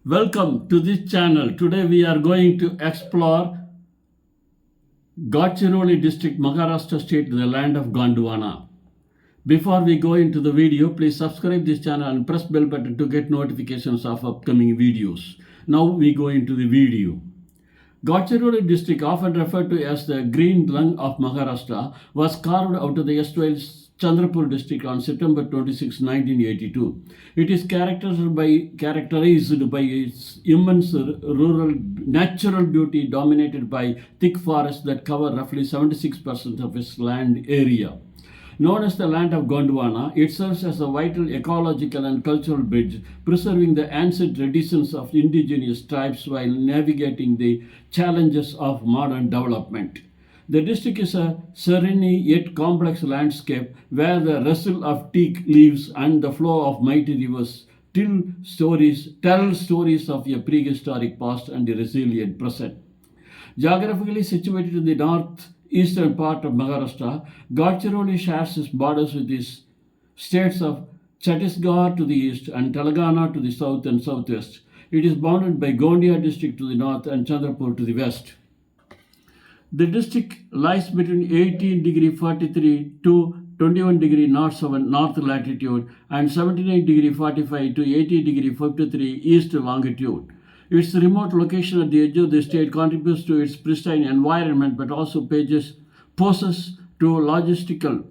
Welcome to this channel. Today we are going to explore Gadchiroli District, Maharashtra State, the land of Gondwana. Before we go into the video, please subscribe this channel and press bell button to get notifications of upcoming videos. Now we go into the video. Gadchiroli district, often referred to as the green lung of Maharashtra, was carved out of the erstwhile Chandrapur district on September 26, 1982. It is characterized by its immense rural natural beauty dominated by thick forests that cover roughly 76% of its land area. Known as the Land of Gondwana, it serves as a vital ecological and cultural bridge, preserving the ancient traditions of indigenous tribes while navigating the challenges of modern development. The district is a serene yet complex landscape where the rustle of teak leaves and the flow of mighty rivers tell stories of a prehistoric past and a resilient present. Geographically situated in the northeastern part of Maharashtra, Gadchiroli shares its borders with the states of Chhattisgarh to the east and Telangana to the south and southwest. It is bounded by Gondia district to the north and Chandrapur to the west. The district lies between 18 degree 43 to 21 degree north latitude and 79 degree 45 to 80 degree 53 east longitude. Its remote location at the edge of the state contributes to its pristine environment but also poses to logistical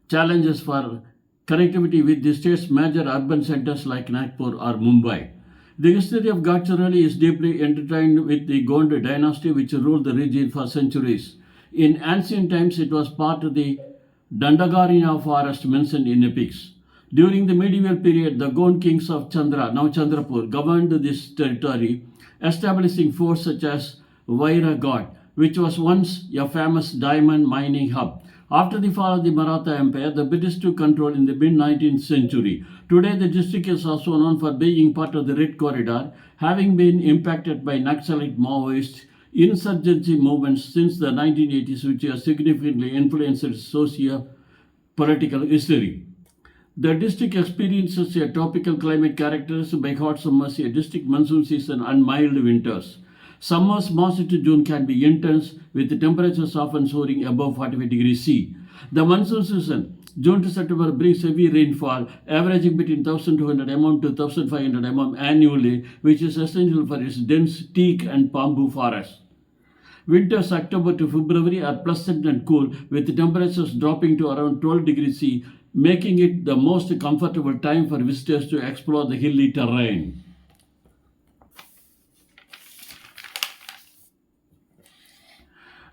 challenges for connectivity with the state's major urban centers like Nagpur or Mumbai. The history of Gadchiroli is deeply intertwined with the Gond dynasty which ruled the region for centuries. In ancient times, it was part of the Dandagarina forest mentioned in epics. During the medieval period, the Gond kings of Chandra, now Chandrapur, governed this territory, establishing forts such as Vairaghat, which was once a famous diamond mining hub. After the fall of the Maratha Empire, the British took control in the mid-19th century. Today, the district is also known for being part of the Red Corridor, having been impacted by Naxalite Maoist insurgency movements since the 1980s, which have significantly influenced its socio-political history. The district experiences a tropical climate characterized by hot summers, a distinct monsoon season, and mild winters. Summers March to June can be intense, with temperatures often soaring above 45 degrees C. The monsoon season, June to September, brings heavy rainfall, averaging between 1,200 mm to 1,500 mm annually, which is essential for its dense teak and bamboo forests. Winters October to February are pleasant and cool, with temperatures dropping to around 12 degrees C, making it the most comfortable time for visitors to explore the hilly terrain.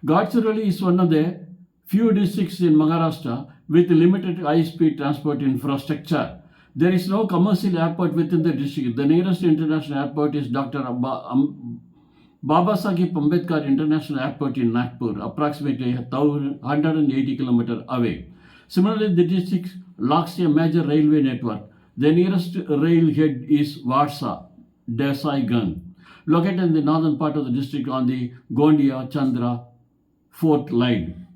Gadchiroli is one of the few districts in Maharashtra with limited high-speed transport infrastructure. There is no commercial airport within the district. The nearest international airport is Dr. Babasaheb Ambedkar International Airport in Nagpur, approximately 180 km away. Similarly, the district lacks a major railway network. The nearest railhead is Varsa, Desai-Ganj, located in the northern part of the district on the Gondia-Chandra Fourth Line.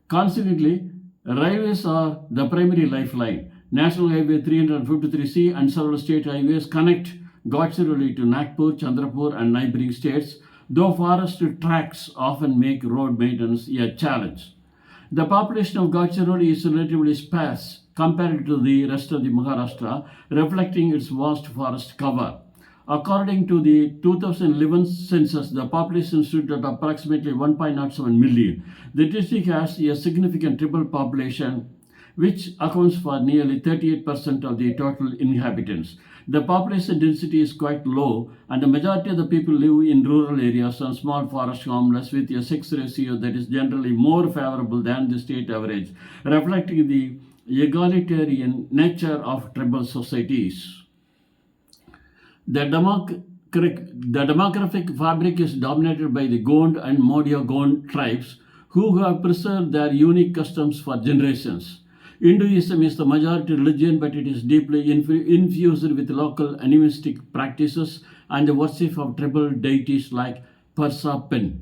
Consequently, railways are the primary lifeline. National Highway 353C and several state highways connect Gadchiroli to Nagpur, Chandrapur and neighboring states, though forest tracks often make road maintenance a challenge. The population of Gadchiroli is relatively sparse compared to the rest of the Maharashtra, reflecting its vast forest cover. According to the 2011 census, the population stood at approximately 1.07 million. The district has a significant tribal population, which accounts for nearly 38% of the total inhabitants. The population density is quite low, and the majority of the people live in rural areas and small forest hamlets with a sex ratio that is generally more favorable than the state average, reflecting the egalitarian nature of tribal societies. The demographic fabric is dominated by the Gond and Modia Gond tribes, who have preserved their unique customs for generations. Hinduism is the majority religion, but it is deeply infused with local animistic practices and the worship of tribal deities like Parsapen.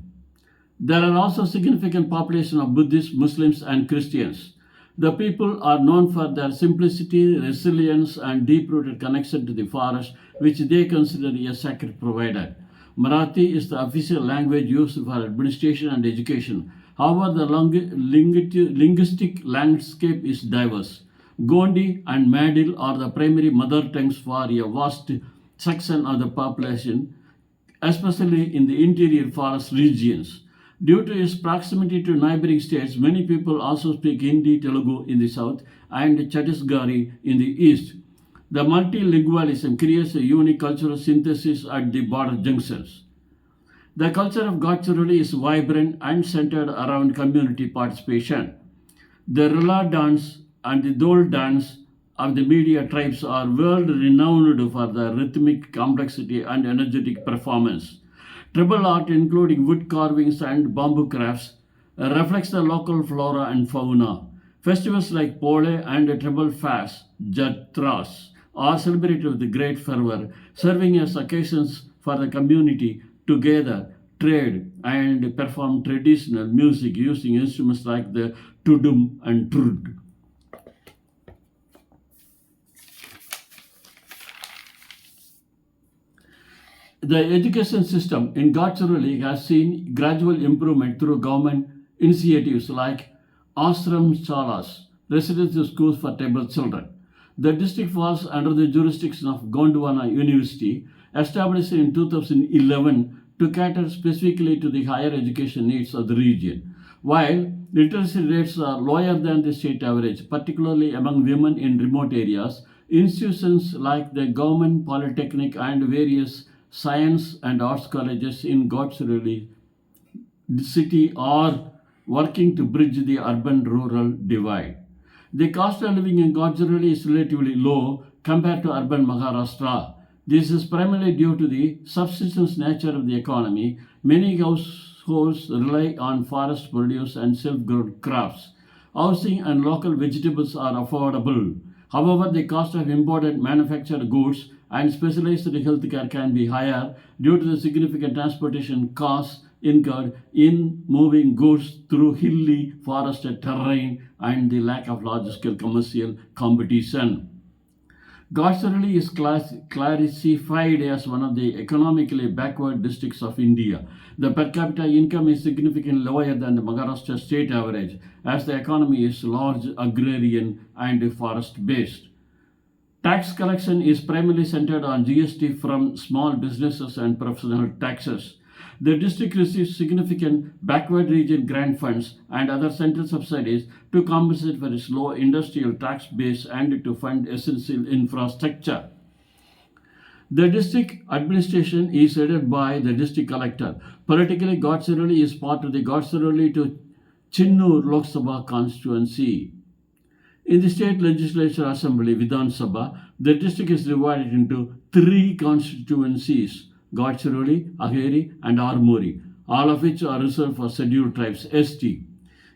There are also significant population of Buddhists, Muslims, and Christians. The people are known for their simplicity, resilience, and deep rooted connection to the forest, which they consider a sacred provider. Marathi is the official language used for administration and education. However, the linguistic landscape is diverse. Gondi and Madil are the primary mother tongues for a vast section of the population, especially in the interior forest regions. Due to its proximity to neighboring states, many people also speak Hindi, Telugu in the south and Chhattisgarhi in the east. The multilingualism creates a unique cultural synthesis at the border junctions. The culture of Gadchiroli is vibrant and centered around community participation. The Rula dance and the Dol dance of the media tribes are world renowned for their rhythmic complexity and energetic performance. Tribal art, including wood carvings and bamboo crafts, reflects the local flora and fauna. Festivals like Pole and tribal fairs, Jatras, are celebrated with great fervor, serving as occasions for the community to gather, trade, and perform traditional music using instruments like the tudum and trud. The education system in Gadchiroli has seen gradual improvement through government initiatives like Ashram Chalas, residential schools for tribal children. The district falls under the jurisdiction of Gondwana University, established in 2011 to cater specifically to the higher education needs of the region. While literacy rates are lower than the state average, particularly among women in remote areas, institutions like the Government Polytechnic and various science and arts colleges in Gadchiroli city are working to bridge the urban-rural divide. The cost of living in Gadchiroli is relatively low compared to urban Maharashtra. This is primarily due to the subsistence nature of the economy. Many households rely on forest produce and self-grown crops. Housing and local vegetables are affordable. However, the cost of imported manufactured goods and specialized healthcare can be higher due to the significant transportation costs incurred in moving goods through hilly forested terrain and the lack of large-scale commercial competition. Gadchiroli is classified as one of the economically backward districts of India. The per capita income is significantly lower than the Maharashtra State average, as the economy is large agrarian and forest-based. Tax collection is primarily centered on GST from small businesses and professional taxes. The district receives significant backward region grant funds and other central subsidies to compensate for its low industrial tax base and to fund essential infrastructure. The district administration is headed by the district collector. Politically, Gadchiroli is part of the Gadchiroli to Chinnur Lok Sabha constituency. In the state legislature assembly, Vidhan Sabha, the district is divided into three constituencies, Gadchiroli, Aheri, and Armori, all of which are reserved for scheduled tribes (ST).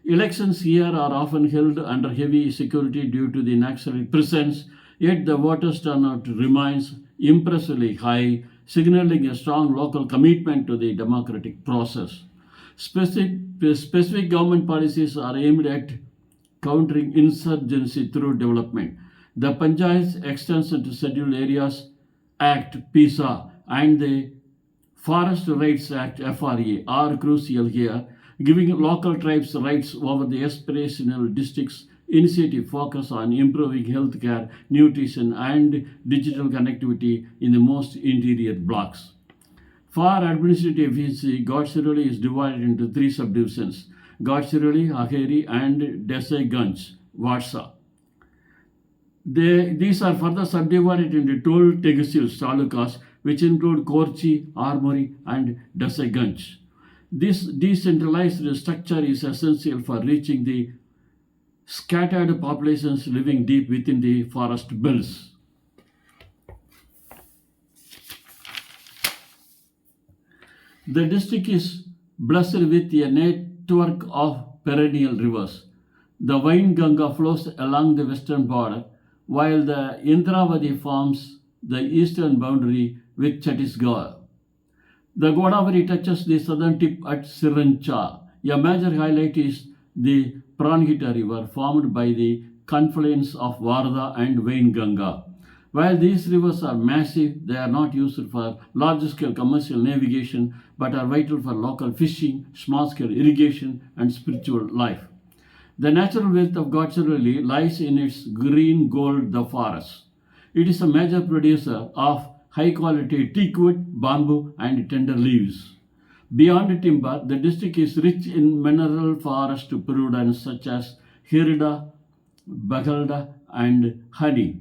Elections here are often held under heavy security due to the Naxalite presence, yet the voters' turnout remains impressively high, signaling a strong local commitment to the democratic process. Specific government policies are aimed at countering insurgency through development. The Panchayat's extension to Scheduled Areas Act (PISA) and the Forest Rights Act (FRA) are crucial here, giving local tribes rights over the aspirational district's initiative focus on improving healthcare, nutrition, and digital connectivity in the most interior blocks. For administrative efficiency, Gadchiroli is divided into three subdivisions: Gadchiroli, Aheri, and Desaiganj, Vatsa. These are further subdivided into 12 tehsils talukas, which include Korchi, Armory, and Desaiganj. This decentralized structure is essential for reaching the scattered populations living deep within the forest belts. The district is blessed with a network of perennial rivers. The Vainganga flows along the western border, while the Indravati forms the eastern boundary with Chhattisgarh. The Godavari touches the southern tip at Sirancha. A major highlight is the Pranhita River formed by the confluence of Varda and Vainganga. While these rivers are massive, they are not used for large-scale commercial navigation but are vital for local fishing, small-scale irrigation, and spiritual life. The natural wealth of Gadchiroli lies in its green gold, the forest. It is a major producer of high-quality teakwood, bamboo, and tender leaves. Beyond timber, the district is rich in mineral forest products such as hirida, bagalda, and honey.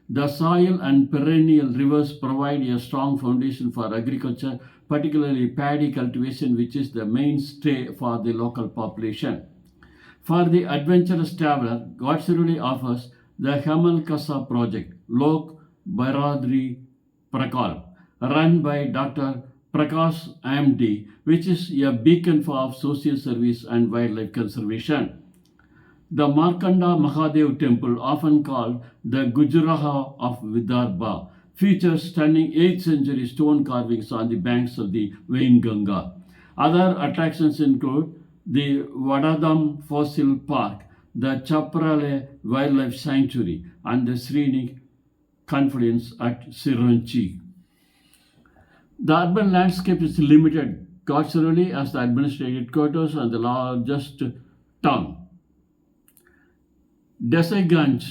The soil and perennial rivers provide a strong foundation for agriculture, particularly paddy cultivation, which is the mainstay for the local population. For the adventurous traveler, Gadchiroli offers the Hamal Kasa project, Lok Bairadri Prakal, run by Dr. Prakash MD, which is a beacon for social service and wildlife conservation. The Markanda Mahadev temple, often called the Gujaraha of Vidarbha, features stunning 8th century stone carvings on the banks of the Vainganga. Other attractions include the Vadadam Fossil Park, the Chaprale Wildlife Sanctuary, and the Srini confluence at Siranchi. The urban landscape is limited. Gadchiroli as the administrative headquarters and the largest town. Desaiganj,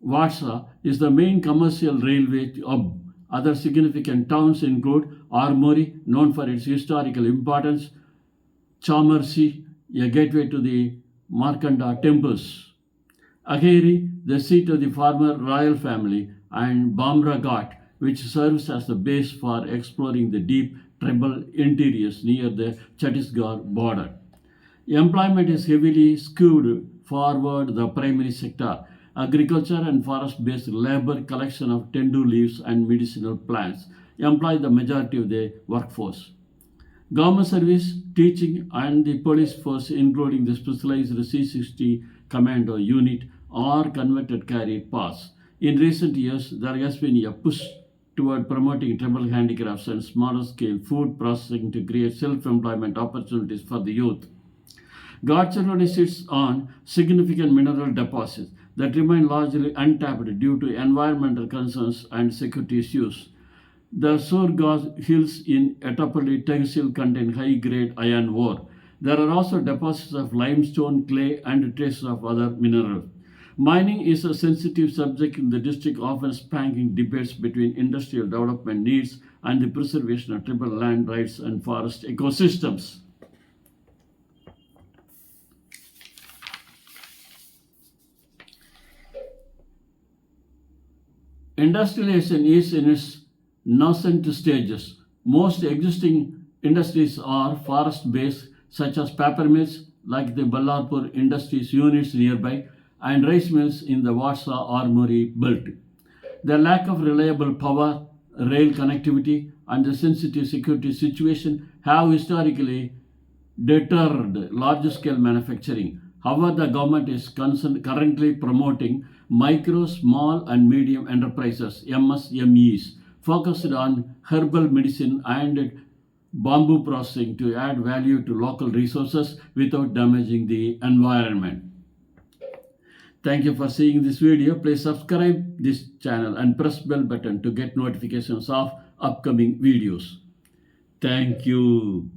Vatsa is the main commercial railway hub. Other significant towns include Armory, known for its historical importance, Chamarsi, a gateway to the Markanda temples, Agheri, the seat of the former royal family, and Bamra Ghat, which serves as the base for exploring the deep tribal interiors near the Chhattisgarh border. Employment is heavily skewed forward the primary sector, agriculture and forest-based labor collection of tendu leaves and medicinal plants employ the majority of the workforce. Government service, teaching, and the police force, including the specialized C-60 Commando unit, are converted career paths. In recent years, there has been a push toward promoting tribal handicrafts and smaller-scale food processing to create self-employment opportunities for the youth. Gadchiroli sits on significant mineral deposits that remain largely untapped due to environmental concerns and security issues. The Surgas Hills in Etapalli Tehsil contain high-grade iron ore. There are also deposits of limestone, clay, and traces of other minerals. Mining is a sensitive subject in the district, often spanking debates between industrial development needs and the preservation of tribal land rights and forest ecosystems. Industrialization is in its nascent stages. Most existing industries are forest-based, such as paper mills like the Ballarpur Industries units nearby and rice mills in the Vatsa Armory belt. The lack of reliable power, rail connectivity, and the sensitive security situation have historically deterred large-scale manufacturing. However, the government is currently promoting micro, small, and medium enterprises (MSMEs) focused on herbal medicine and bamboo processing to add value to local resources without damaging the environment. Thank you for seeing this video. Please subscribe this channel and press bell button to get notifications of upcoming videos. Thank you.